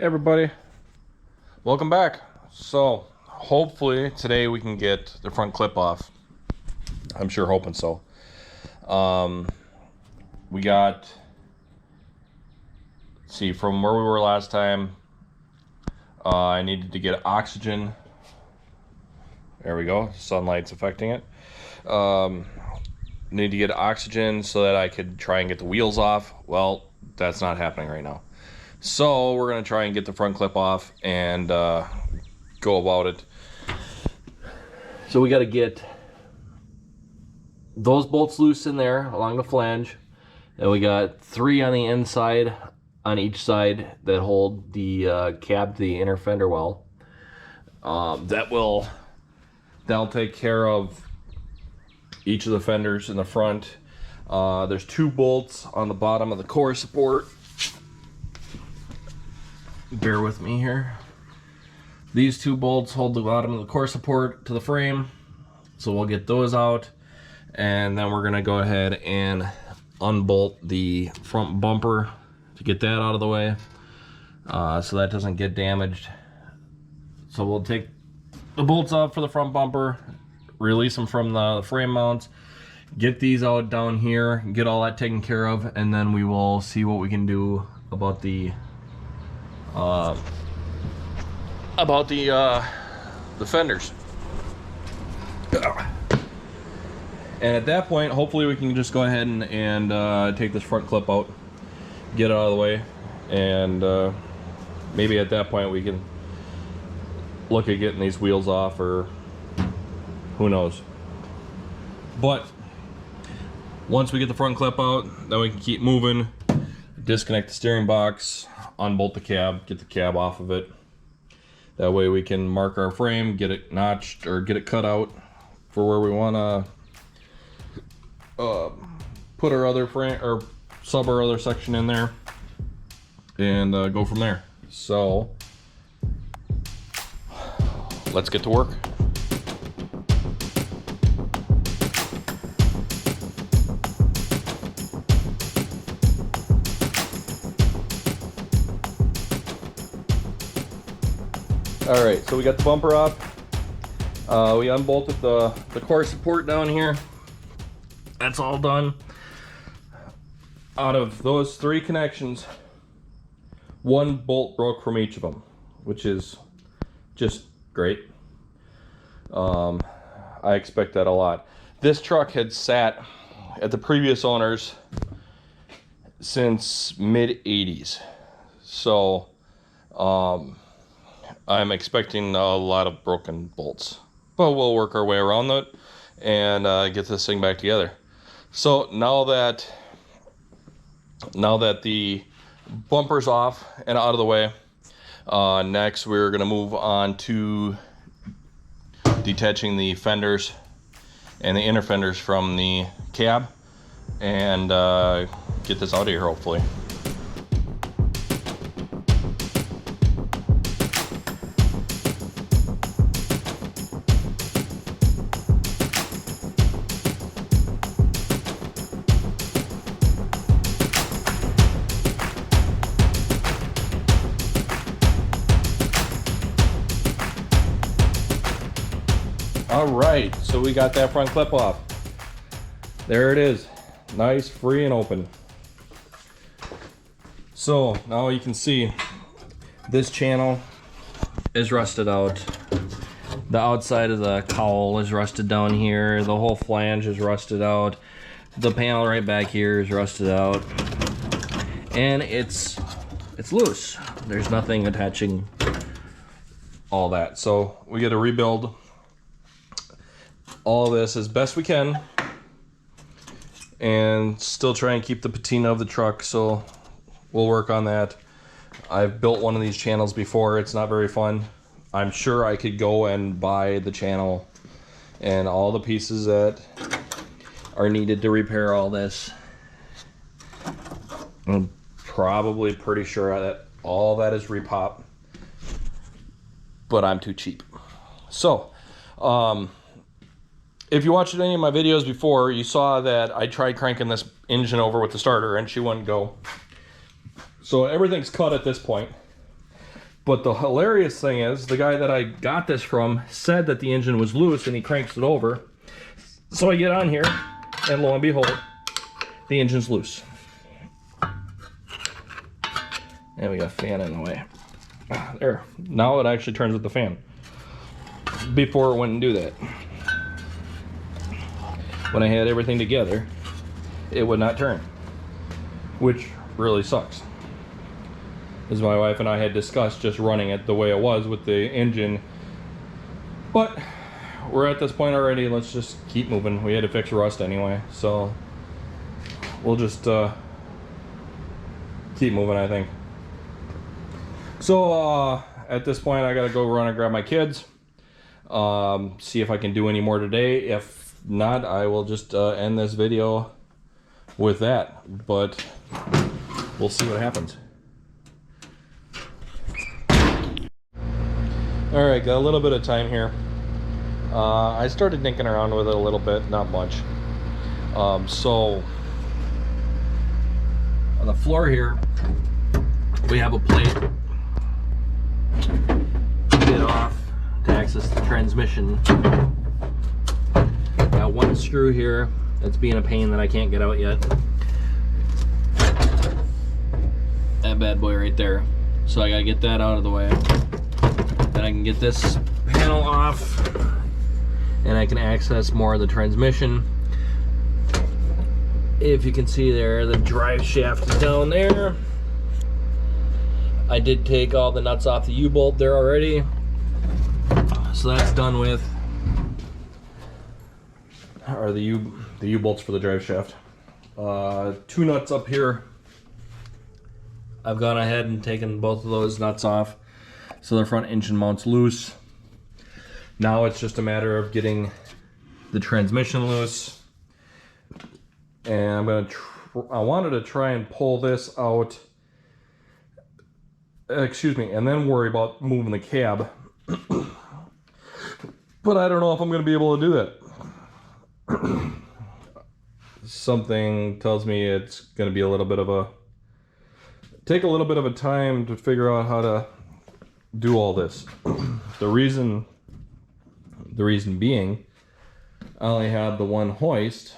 Everybody, welcome back. So hopefully today we can get the front clip off. I'm sure hoping so. We got, see, from where we were last time, I needed to get oxygen. There we go, sunlight's affecting it. Need to get oxygen so that I could try and get the wheels off. Well, that's not happening right now. So we're gonna try and get the front clip off and go about it. So we gotta get those bolts loose in there along the flange. And we got 3 on the inside on each side that hold the cab to the inner fender well. That'll take care of each of the fenders in the front. There's 2 bolts on the bottom of the core support. Bear with me here. These 2 bolts hold the bottom of the core support to the frame, so we'll get those out, and then we're gonna go ahead and unbolt the front bumper to get that out of the way, so that doesn't get damaged. So we'll take the bolts off for the front bumper, release them from the frame mounts, get these out down here, get all that taken care of, and then we will see what we can do about the fenders. And at that point, hopefully we can just go ahead and take this front clip out, get it out of the way, and maybe at that point we can look at getting these wheels off, or who knows. But once we get the front clip out, then we can keep moving, disconnect the steering box, unbolt the cab, get the cab off of it. That way we can mark our frame, get it notched or get it cut out for where we want to put our other frame or sub our other section in there, and go from there. So let's get to work. All right, so we got the bumper off. We unbolted the core support down here. That's all done. Out of those 3 connections, 1 bolt broke from each of them, which is just great. I expect that a lot. This truck had sat at the previous owners since mid-80s. So, I'm expecting a lot of broken bolts, but we'll work our way around that and get this thing back together. So now that the bumper's off and out of the way, next we're gonna move on to detaching the fenders and the inner fenders from the cab and get this out of here, hopefully. All right, so we got that front clip off. There it is, nice, free, and open. So now you can see this channel is rusted out. The outside of the cowl is rusted down here. The whole flange is rusted out. The panel right back here is rusted out. And it's loose. There's nothing attaching all that. So we got to rebuild all of this as best we can and still try and keep the patina of the truck, so we'll work on that. I've built one of these channels before. It's not very fun. I'm sure I could go and buy the channel and all the pieces that are needed to repair all this. I'm probably pretty sure that all that is repop, but I'm too cheap. So if you watched any of my videos before, you saw that I tried cranking this engine over with the starter and she wouldn't go. So everything's cut at this point. But the hilarious thing is, the guy that I got this from said that the engine was loose and he cranks it over. So I get on here and lo and behold, the engine's loose. And we got a fan in the way. There, now it actually turns with the fan. Before it wouldn't do that. When I had everything together, it would not turn, which really sucks. As my wife and I had discussed just running it the way it was with the engine, but we're at this point already. Let's just keep moving. We had to fix rust anyway, so we'll just keep moving, I think. So at this point, I gotta go run and grab my kids, see if I can do any more today. If not, I will just end this video with that, but we'll see what happens. All right, got a little bit of time here. I started dinking around with it a little bit, not much. So on the floor here, we have a plate to get off to access the transmission. Got one screw here that's being a pain that I can't get out yet. That bad boy right there. So I gotta get that out of the way. Then I can get this panel off and I can access more of the transmission. If you can see there, the drive shaft is down there. I did take all the nuts off the U-bolt there already, so that's done with. Or the U-bolts for the drive shaft. 2 nuts up here. I've gone ahead and taken both of those nuts off, so the front engine mount's loose. Now it's just a matter of getting the transmission loose, and I wanted to try and pull this out. Excuse me, and then worry about moving the cab. But I don't know if I'm going to be able to do that. Something tells me it's going to be a little bit of a time to figure out how to do all this. The reason being, I only had the one hoist.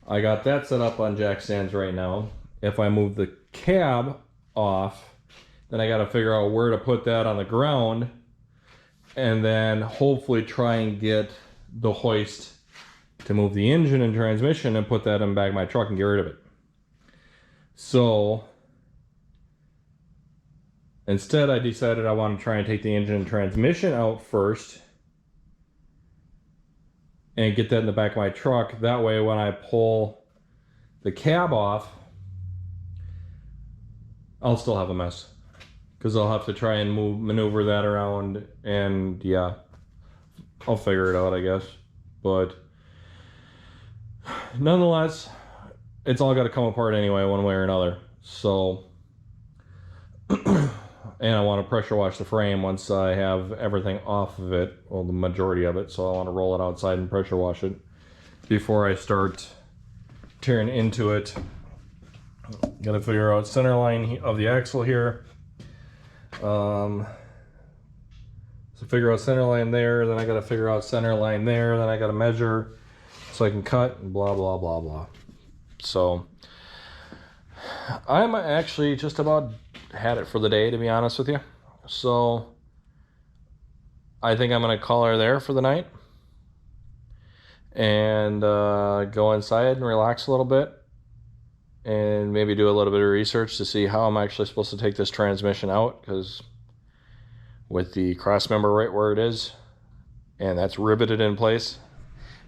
I got that set up on jack stands right now. If I move the cab off, then I got to figure out where to put that on the ground, and then hopefully try and get the hoist to move the engine and transmission and put that in the back of my truck and get rid of it. So instead, I decided I want to try and take the engine and transmission out first and get that in the back of my truck. That way, when I pull the cab off, I'll still have a mess, because I'll have to try and maneuver that around, and yeah, I'll figure it out, I guess. But nonetheless, it's all got to come apart anyway, one way or another. So, and I want to pressure wash the frame once I have everything off of it, well, the majority of it. So I want to roll it outside and pressure wash it before I start tearing into it. Got to figure out center line of the axle here. So figure out center line there, then I got to figure out center line there, then I got to measure so I can cut, and blah blah blah blah. So I'm actually just about had it for the day, to be honest with you. So I think I'm gonna call her there for the night and go inside and relax a little bit, and maybe do a little bit of research to see how I'm actually supposed to take this transmission out, because with the cross member right where it is, and that's riveted in place,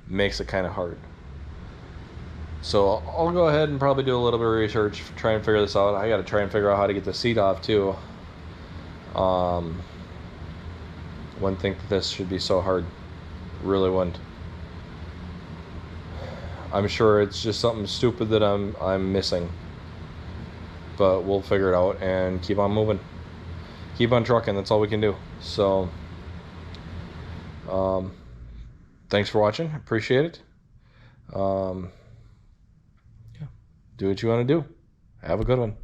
makes it kind of hard. So I'll go ahead and probably do a little bit of research, try and figure this out. I got to try and figure out how to get the seat off too. Wouldn't think that this should be so hard. Really wouldn't. I'm sure it's just something stupid that I'm missing. But we'll figure it out and keep on moving. Keep on trucking, that's all we can do. So thanks for watching, appreciate it. Yeah. Do what you want to do. Have a good one.